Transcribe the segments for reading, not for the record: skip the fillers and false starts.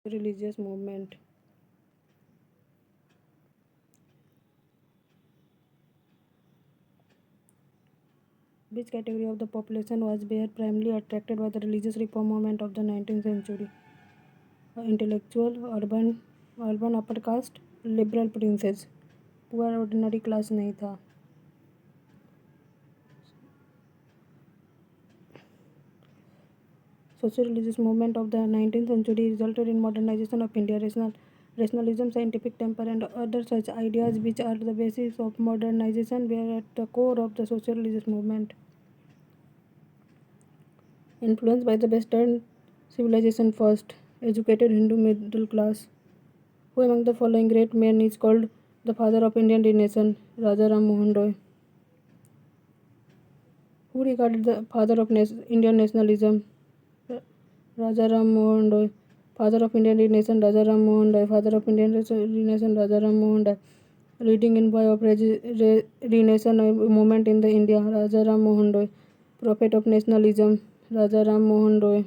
religious movement. Which category of the population was primarily attracted by the religious reform movement of the 19th century? Intellectual, urban upper caste, liberal princes. Poor ordinary class नहीं था. Socio-religious movement of the 19th century resulted in modernization of India. Rationalism, scientific temper, and other such ideas which are the basis of modernization were at the core of the socio-religious movement. Influenced by the Western civilization first, educated Hindu middle class. Who among the following great men is called the father of Indian nation? Raja Ram Mohan Roy. Who regarded the father of Indian nationalism? Raja Ram Mohan Roy. Father of Indian nation, Raja Ram Mohan Roy. Father of Indian nation, Raja Ram Mohan Roy. Leading envoy of Renation movement in the India, Raja Ram Mohan Roy. Prophet of nationalism, Raja Ram Mohan Roy.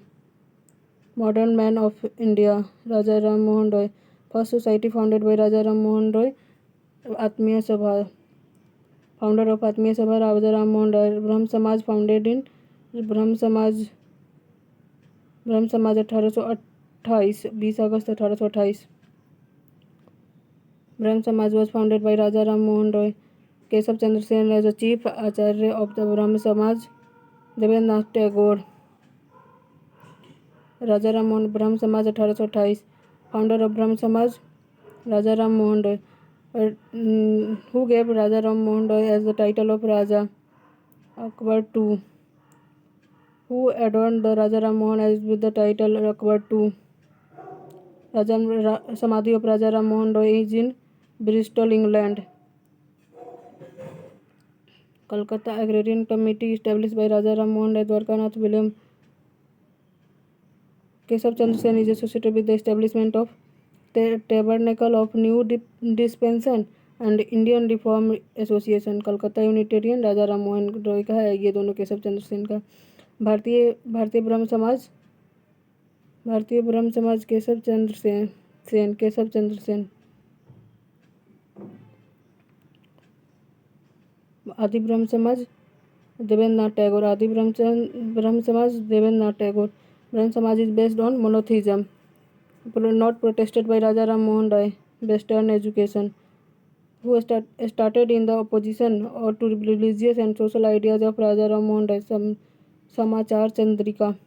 Modern man of India, Raja Ram Mohan Roy. First society founded by Raja Ram Mohan Roy, Atmiya Sabha. Founder of Atmiya Sabha, Raja Ram Mohan Roy. Brahm Samaj founded in Brahm Samaj 1828, 20 August 1828. Brahm Samaj was founded by Raja Ram Mohan Roy. Keshav Chandra Sen as the chief Acharya of the Brahm Samaj. Devendranath Tagore. Raja Ram Mohan Brahm Samaj 1828. Founder of Brahm Samaj, Raja Ram Mohan Roy. Who gave Raja Ram Mohan Roy as the title of Raja? Akbar II. Who adorned the Raja Ram Mohan as with the title Akbar II? Samadhi of Raja Ram Mohan Roy is in Bristol, England. Calcutta Agrarian Committee established by Raja Ram Mohan Roy. Dwarkanath William. Keshav Chandra Sen is associated with the establishment of the Tabernacle of New Dispensation and Indian Reform Association. Calcutta Unitarian Raja Ram Mohan Roy का है ये दोनों, केशव चंद्र सेन का. भारतीय ब्रह्म समाज केशव चंद्र सेन. आदि ब्रह्म समाज देवेंद्रनाथ टैगोर. आदि ब्रह्म समाज Debendranath Tagore. Brahm Samaj is based on monotheism, not protested by Raja Ram Mohan Roy. Western education. Who started in the opposition to religious and social ideas of Raja Ram Mohan Roy. Samachar Chandrika.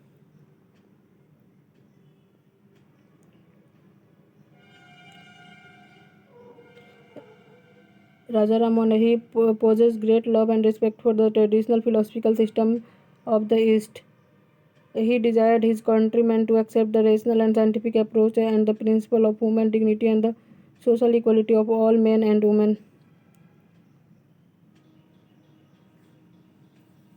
Raja Ram Mohan, he possessed great love and respect for the traditional philosophical system of the East. He desired his countrymen to accept the rational and scientific approach and the principle of human dignity and the social equality of all men and women.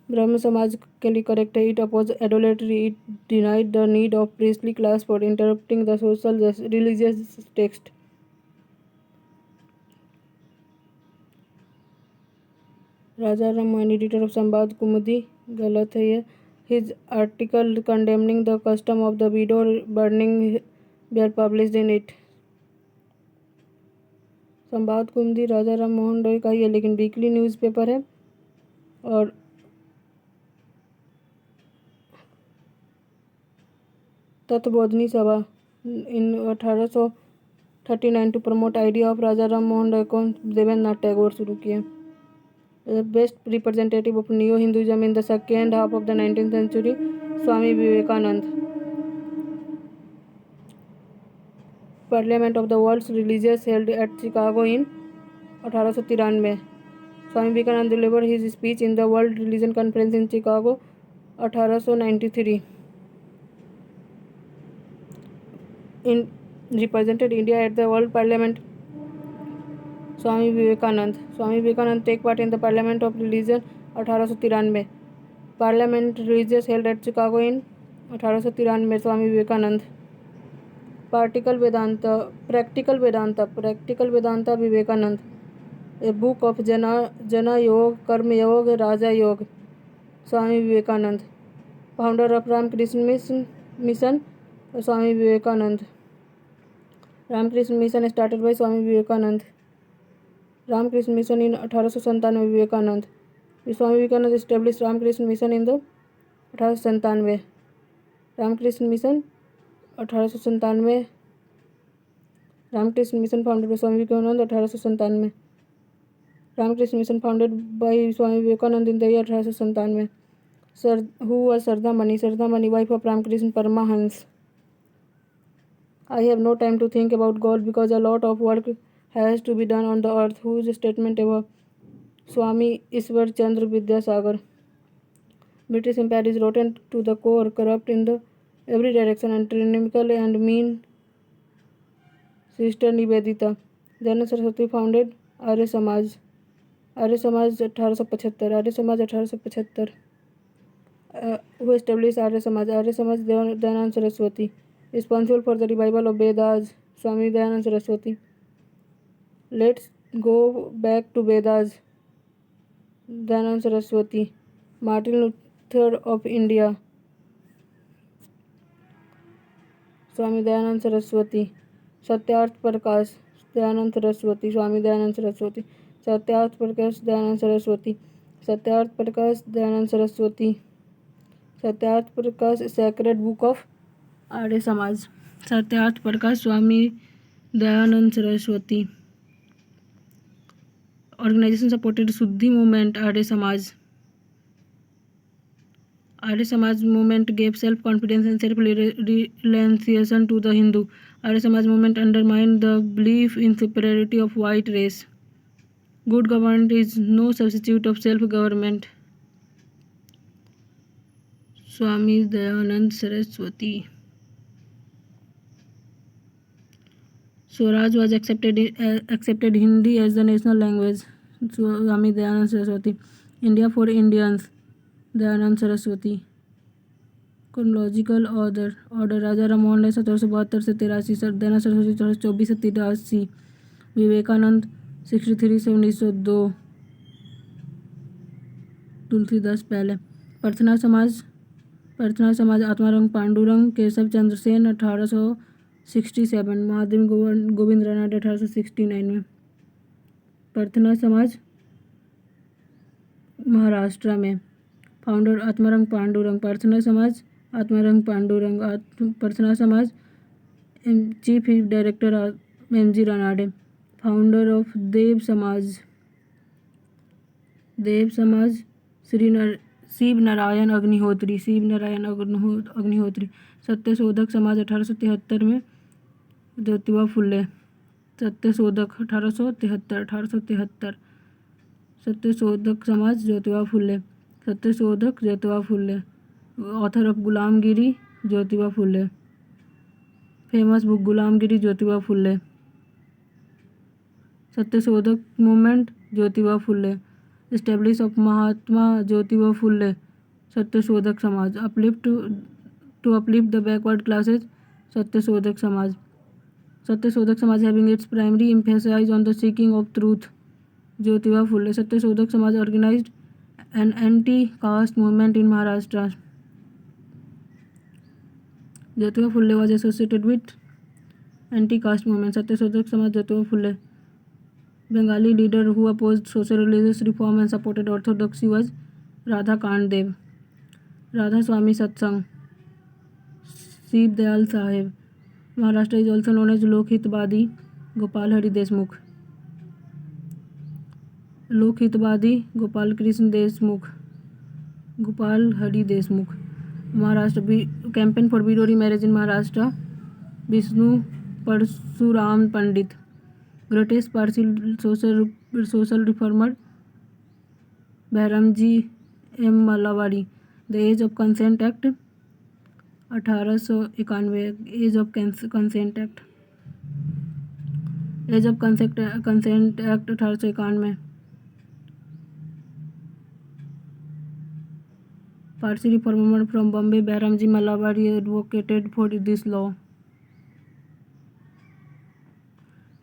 Brahma Samaj correct. It opposed idolatry. It denied the need of priestly class for interpreting the social religious text. Raja Ram Mohan, editor of Sambad Kumudi, गलत है ये. His article condemning the custom of the widow burning were published in it. संवाद कुमुदी राजा राम मोहन रॉय का ही है, लेकिन weekly newspaper है. और Tattvabodhini Sabha in 1839 to promote idea of Raja Ram Mohan Roy को देवेंद्रनाथ टैगोर शुरू किए. Best representative of new Hinduism in the second half of the 19th century, Swami Vivekananda. Parliament of the world's religious held at Chicago in 1893. Swami Vivekananda deliver his speech in the world religion conference in Chicago 1893. In represented India at the World Parliament, Swami Vivekanand take part in the Parliament of Religion 1893. Parliament religious held at Chicago in 1893. Swami Vivekanand. Practical Vedanta Vivekanand. A book of Jana Yoga, Karma Yoga, Raja Yoga. Swami Vivekanand. Founder of Ramakrishna Mission, Swami Vivekanand. Ramakrishna mission started by Swami Vivekananda. Ramakrishna mission in 1897 Vivekananda. Swami Vivekananda established Ramakrishna mission in the 1897। Ramakrishna mission 1897। Ramakrishna mission founded by Swami Vivekananda 1897। Ramakrishna mission founded by Swami Vivekananda in the year 1897। Sir who was Sardha Mani? Sardha Mani, wife of Ramakrishna Paramahansa. I have no time to think about God because a lot of work has to be done on the earth. Whose statement ever? Swami Ishwar Chandra Vidyasagar. British Empire is rotten to the core, corrupt in the every direction, and tyrannical and mean. Sister Nivedita. Dayanand Saraswati founded आर्य समाज। आर्य समाज 1875। Arya Samaj 1875। Who established Arya Samaj? Arya Samaj Dayanand Saraswati. Responsible for the revival of Vedas, Swami Dayanand Saraswati. Let's go back to Vedas, Dayanand Saraswati. Martin Luther of India, Swami Dayanand Saraswati. Satyarth Prakash Dayanand Saraswati, Swami Dayanand Saraswati. Satyarth Prakash Dayanand Saraswati. Satyarth Prakash Dayanand Saraswati. Satyarth Prakash sacred book of Arya Samaj. Satyarth Prakash Swami Dayanand Saraswati. Organization supported Shuddhi movement Arya Samaj. Arya समाज movement gave self-confidence and self-realization to the Hindu. Arya Samaj movement undermined the belief in superiority of white race. Good government is no substitute of self-government. Swami Dayanand Saraswati. Swaraj was accepted Hindi as the national language. Swami Dayanand Saraswati. India for Indians. Dayanand Saraswati. Chronological order Raja Ram Mohan Roy 1772 से 83। दयानंद सरस्वती 1824 से 83। विवेकानंद 63 से 1902। तुलसीदास पहले। प्रार्थना समाज आत्मारंग पांडुरंग केशव चंद्र सेन 1867। महादेव गोविंद रानडे 1869 में। प्रार्थना समाज महाराष्ट्र में। Founder Atmaram Pandurang. Prarthana Samaj Atmaram Pandurang. Prarthana Samaj chief director MG Ranade. Founder of Dev Samaj Shiv Narayan Agnihotri. Satyashodhak Samaj 1873 में Jyotiba Phule. Satyashodhak 1873। Satyashodhak Samaj Jyotiba Phule. Satyashodhak Jyotiba Phule. Author of Gulamgiri Jyotiba Phule. Famous book Gulamgiri Jyotiba Phule. Satyashodhak movement Jyotiba Phule. Establish of Mahatma Jyotiba Phule. Satyashodhak Samaj uplift the backward classes. Satyashodhak Samaj. Satyashodhak Samaj having its primary emphasise on the seeking of truth. Jyotiba Phule. Satyashodhak Samaj organized an anti-caste movement in Maharashtra. Jyotiba Phule was associated with anti-caste movement. Satyashodhak Samaj Jyotiba Phule. Bengali leader who opposed social religious reform and supported orthodoxy was Radha Kand. Radha Swami Satsang. Sheep Dayal Sahib. Maharashtra is also known as Lokhitwadi Gopal Hari Deshmukh. Lokhitwadi Gopal Krishna Deshmukh. Gopal Hari Deshmukh. Maharashtra campaign for widow marriage in Maharashtra Vishnu Parshuram Pandit. Greatest partial social reformer Behramji M Malabari. The age of consent act 1891। Age of consent act 1891। Parsi reformer from Bombay, Bairamji Malabari advocated for this law.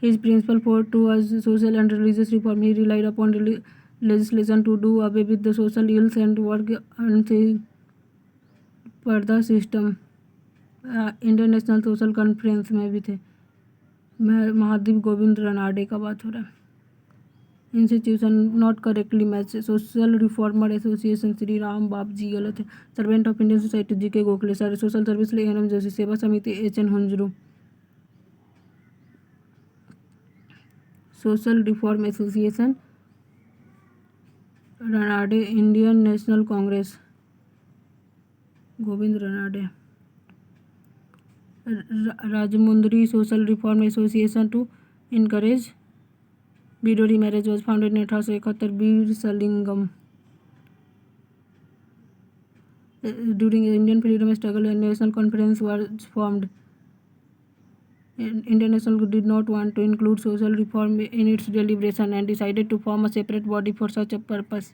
His principal forte was social and religious reform. He relied upon legislation to do away with the social ills and work unseen पर्दा system. International social conference में भी थे। महादेव गोविंद रनाडे का बात हो रहा है। Institution not correctly match, social reformer association Shri Ram Bapji गलत है। Servant of Indian society G K Gokhale, social service N Joshi, Seva Samiti H N Kunzru, social reform association Ranade, Indian National Congress Govind Ranade, Rajahmundry social reform association to encourage बिडोरी marriage was founded in 1871, Veeresalingam. During Indian freedom struggle and national conference was formed. Indian National did not want to include social reform in its deliberation and decided to form a separate body for such a purpose.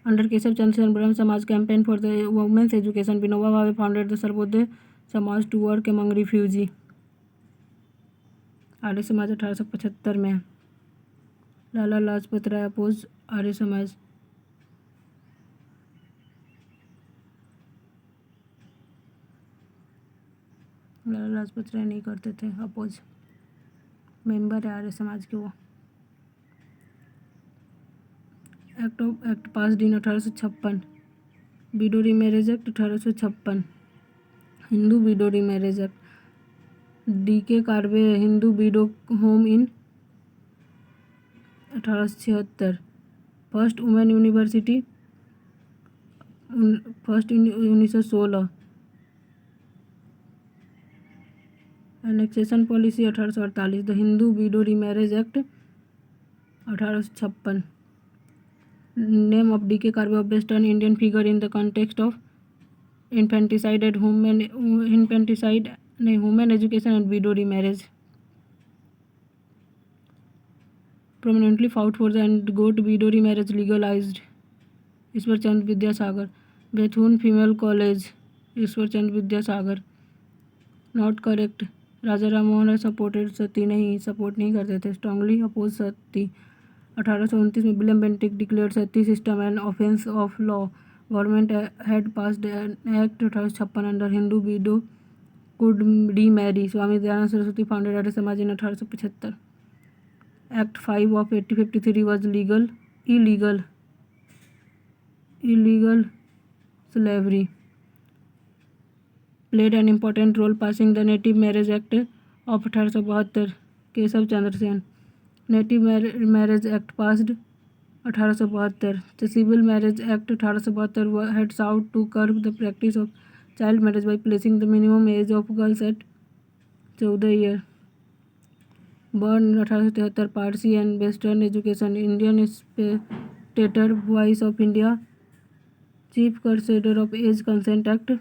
Under Keshav Chandra Sen, Brahm Samaj campaigned for the women's education. Vinoba Bhave founded the Sarvodaya Samaj to work among refugees. Arya Samaj 1875 में। Lala Lajpat Rai oppose Arya Samaj. Lala Lajpat Rai नहीं करते थे oppose, member है आर्य समाज के वो। Act passed in 1856, बिडोरी marriage act 1856, Hindu बिडोरी marriage act. D K. Karve Hindu widow home in 1876, first women university 1916, annexation policy 1848, the Hindu widow remarriage act 1856। Name of D K. Karve based on Indian figure in the context of infanticide and human education and widow remarriage. Prominently fought for the end got widow remarriage legalized, Ishwar Chandra Vidyasagar. Bethune female college, Ishwar Chandra Vidyasagar. Not correct, Raja Ram Mohan Roy supported sati, नहीं support नहीं करते थे, strongly oppose sati. 1829 में William Bentinck declared sati system an offence of law. Government had passed an act 1856 under Hindu widow could डी marry. Swami Dayanand Saraswati founded Arya Samaj in 1875। Act 5 of 1853 was illegal slavery played an important role passing the Native Marriage Act of 1872. Keshav Chandra Sen. Native marriage act passed 1872। The Civil Marriage Act 1872 had sought to curb the practice of child marriage by placing the minimum age of girls at 14 years. Born in 1873, Parsi and Western education, Indian Spectator, Voice of India, Chief Crusader of Age Consent Act,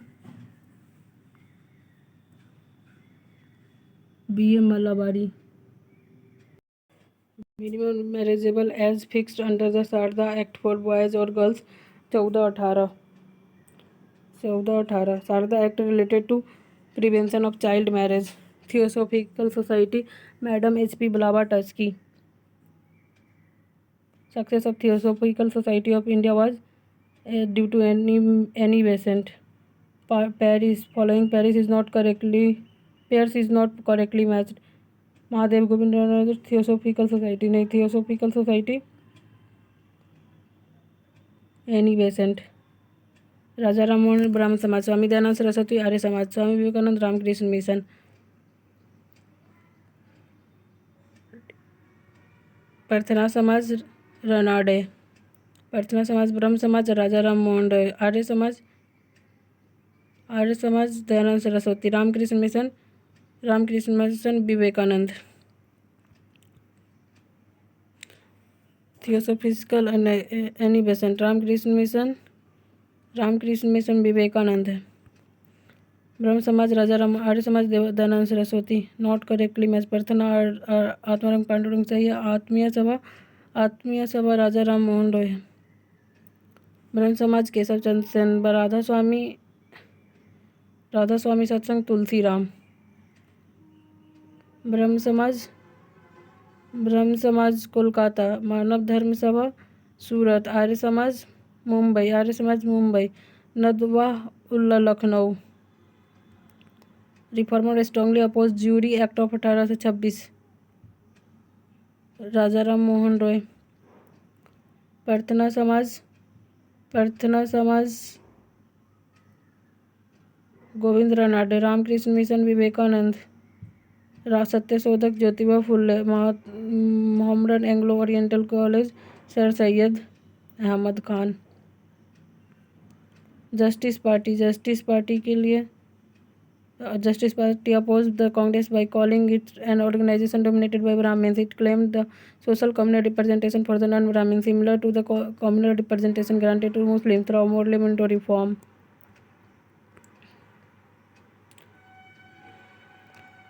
B.M. Malabari. Minimum marriageable as fixed under the Sharda Act for boys or girls 1418। Sharda Act related to prevention of child marriage। Theosophical Society, Madam H.P. Blavatsky। Success of Theosophical Society of India was due to Annie Besant। Paris, following Paris is not correctly matched। Mahadev Govind Ranade, theosophical society नहीं, theosophical society Annie Besant. राजा राम मोहन ब्राह्मण समाज, स्वामी दयानंद सरस्वती आर्य समाज, स्वामी Vivekananda Ramakrishna mission. प्रार्थना समाज रनाडे, प्रार्थना समाज ब्रह्म Samaj Raja Ram Mohan Roy, Arya Samaj Dayanand Saraswati, Ramakrishna mission Vivekananda. Theosophical Annie Besant, Ramakrishna mission Vivekananda. Brahmo Samaj Raja Ram, Arya Samaj Dayanand Saraswati. Not correctly match, Prarthana Atmaram Pandurang सही है। आत्मीय सभा राजा राम मोहन रॉय। ब्रह्म समाज केशव चंद्र सेन। राधा स्वामी सत्संग तुलसी राम। ब्रह्म समाज कोलकाता। मानव धर्म सभा Surat. Arya Samaj Mumbai. Nadwa Ulla Lucknow. Reformer strongly oppose jury act of 1826। Raja Ram Mohan Roy. Prarthana Samaj Govind Ranade. Ramakrishna mission Vivekananda. Satyashodhak Jyotiba Phule. Mohammedan Anglo Oriental College Sir Syed Ahmad Khan. Justice Party के लिए Justice Party opposed the Congress by calling it an organization dominated by Brahmins. It claimed the social communal representation for the non-Brahmins, similar to the communal representation granted to Muslims through parliamentary reform.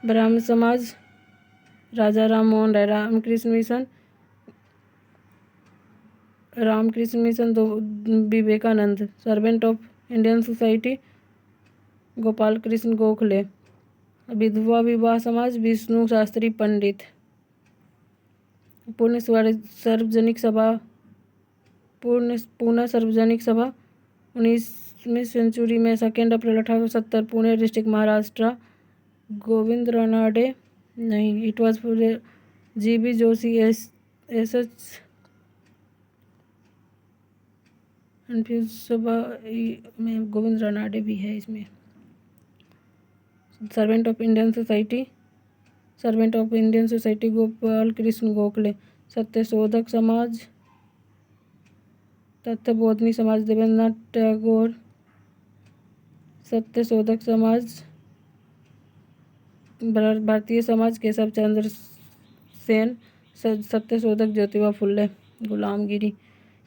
Brahmo Samaj Raja Ram Mohan Roy. Ramakrishna mission Vivekananda. Servant of Indian society Gopal Krishna Gokhale. Vidhwa Vivah समाज विष्णु शास्त्री पंडित। पूर्ण सार्वजनिक सभा 19वीं century में 2 अप्रैल 1870 Pune district Maharashtra. Govind Ranade नहीं, it was GB Joshi SH confuse सभा में गोविंद रानडे भी है इसमें। Servant of Indian society Gopal Krishna Gokhale. Satyashodhak समाज तत्वबोधिनी समाज Debendranath Tagore. Satyashodhak Samaj Bharatiya Samaj Keshav Chandra Sen. Satyashodhak Jyotiba Phule. Gulamgiri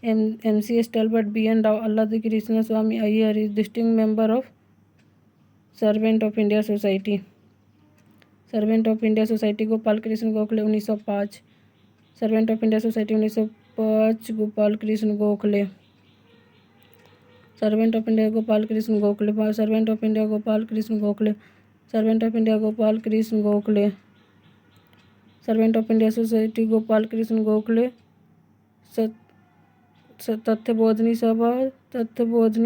MC Setalvad BN Rau. Alladi Krishnaswami Ayyar is distinguished member of servant of India society Gopal Krishna Gokhale 1905। Servant of India society 1905 Gopal Krishna Gokhale. Servant of India Gopal Krishna Gokhale. Servant of India Gopal Krishna Gokhale. Servant of India Gopal Krishna Gokhale. Servant of India society Gopal Krishna Gokhale. Tattvabodhini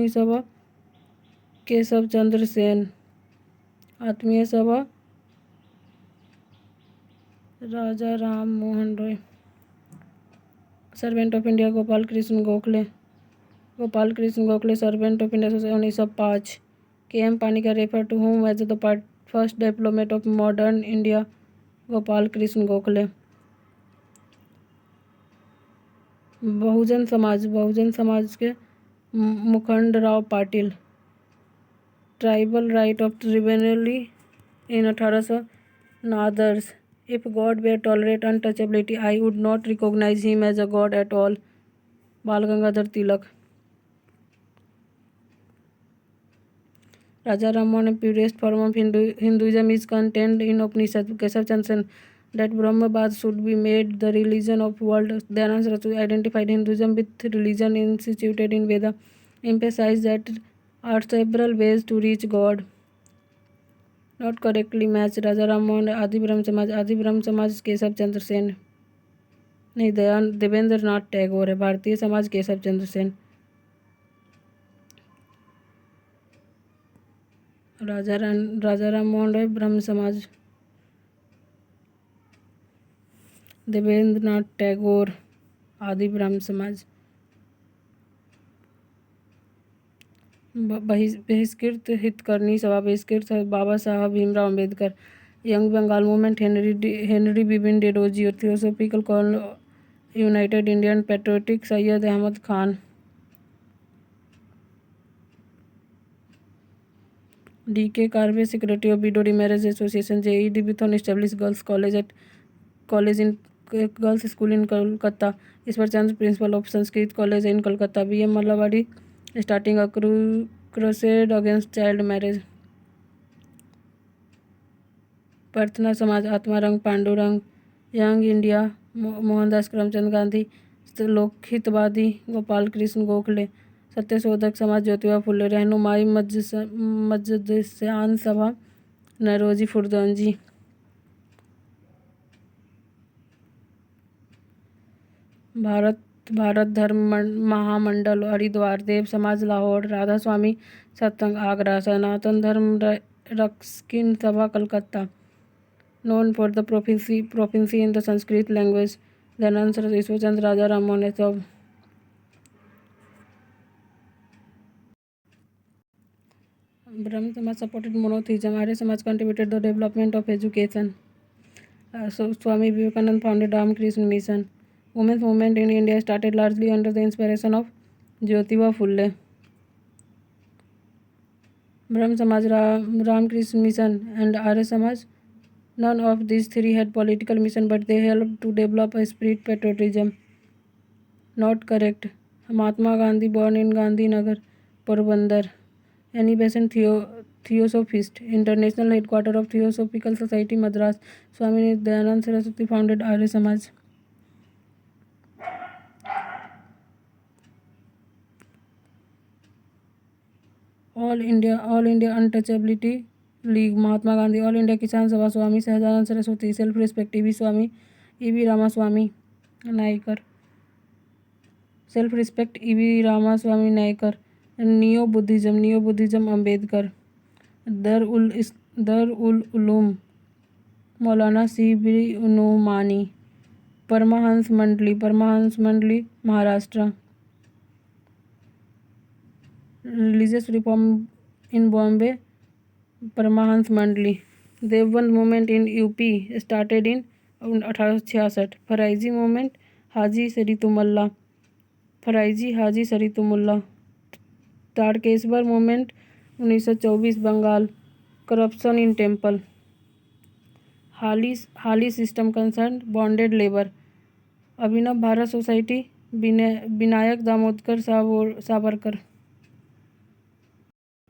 Sabha Keshav Chandra Sen. Atmiya Sabha Raja Ram Mohan Roy. Servant of India Gopal Krishna Gokhale. Servant of India society 1905। KM Panikkar refer to whom as the first diplomat of modern India Gopal Krishna Gokhale. Bahujan Samaj के Mukund Rao Patil. Tribal right of tribunally in 1800 Nadars. If god were tolerate untouchability, I would not recognize him as a god at all. बाल Gangadhar Tilak. Raja Ram Mohan, purest form of Hinduism is contained in Upanishad. Keshav Chandra Sen, that Brahmabad should be made the religion of world. Dayanand Saraswati identified Hinduism with religion instituted in Veda, emphasized that are several ways to reach God. Not correctly matched. Raja Ram Mohan, आदि ब्रह्म समाज केशव चंद्र सेन नहीं, देवेंद्र नाथ टैगोर है। भारतीय समाज केशव चंद्र सेन। राजा राम मोहन राय ब्रह्म समाज। देवेंद्र नाथ टैगोर आदि ब्रह्म समाज। बहिष्कृत हितकर्नी सभा Bahishkrit Baba Saheb Bhimrao Ambedkar. Young Bengal movement Henry Vivian Derozio. Theosophical call united Indian patriotic Syed Ahmad Khan. DK Karve secretary of widow marriage association. JED Bethune establish girls school in Kolkata. Ishwar Chandra principal of Sanskrit college in Kolkata. BM Malabari starting a crusade against child marriage. Prarthana Samaj Atmaram Pandurang. Young India Mohandas Karamchand Gandhi. Lokhitwadi Gopal Krishna Gokhale. Satyashodhak Samaj Jyotiba फुले। रहनुमाई मजदसान सभा नरोजी फुरदौंजी। भारत भारत धर्म महामंडल हरिद्वार, देव समाज लाहौर, राधा स्वामी सत्संग आगरा, सनातन धर्म Ruskin सभा Calcutta. Known for the proficiency in the Sanskrit language, Dhananand Saraswati Ishwarchand Raja Ram Mohan Rao. Brahmin Samaj supported monotheism. Arya Samaj contributed the development of education. So Swami Vivekananda founded Ramakrishna Mission. Women's movement in India started largely under the inspiration of Jyotiba Phule. Brahmin Samaj, Ramakrishna Mission and Arya Samaj. None of these three had political mission, but they helped to develop a spirit patriotism. Not correct. Mahatma Gandhi, born in Gandhinagar, Porbandar. Annie Besant, Theosophist, International Headquarter of Theosophical Society, Madras. Swami Dayanand Saraswati founded Arya Samaj. All India Untouchability League, Mahatma Gandhi. All India Kisan Sabha, Swami Sahajanand Saraswati. Self Respect, E.V. Ramaswamy Naikar. Self Respect, E.V. Ramaswamy Naikar. And Neo Buddhism, Ambedkar. Dar-ul Uloom, Maulana C.B. Numani. Paramahansa Mandali, Maharashtra. Religious reform in Bombay, Paramahansa Mandali. Devband movement in UP started in 1866. Faraiji movement, Haji Saritumullah. Haji Saritumullah. Tarakeswar movement 1924 Bengal. Corruption in temple. Hali system concern bonded labour. Abhinav Bharat society, Vinayak Damodar Savarkar.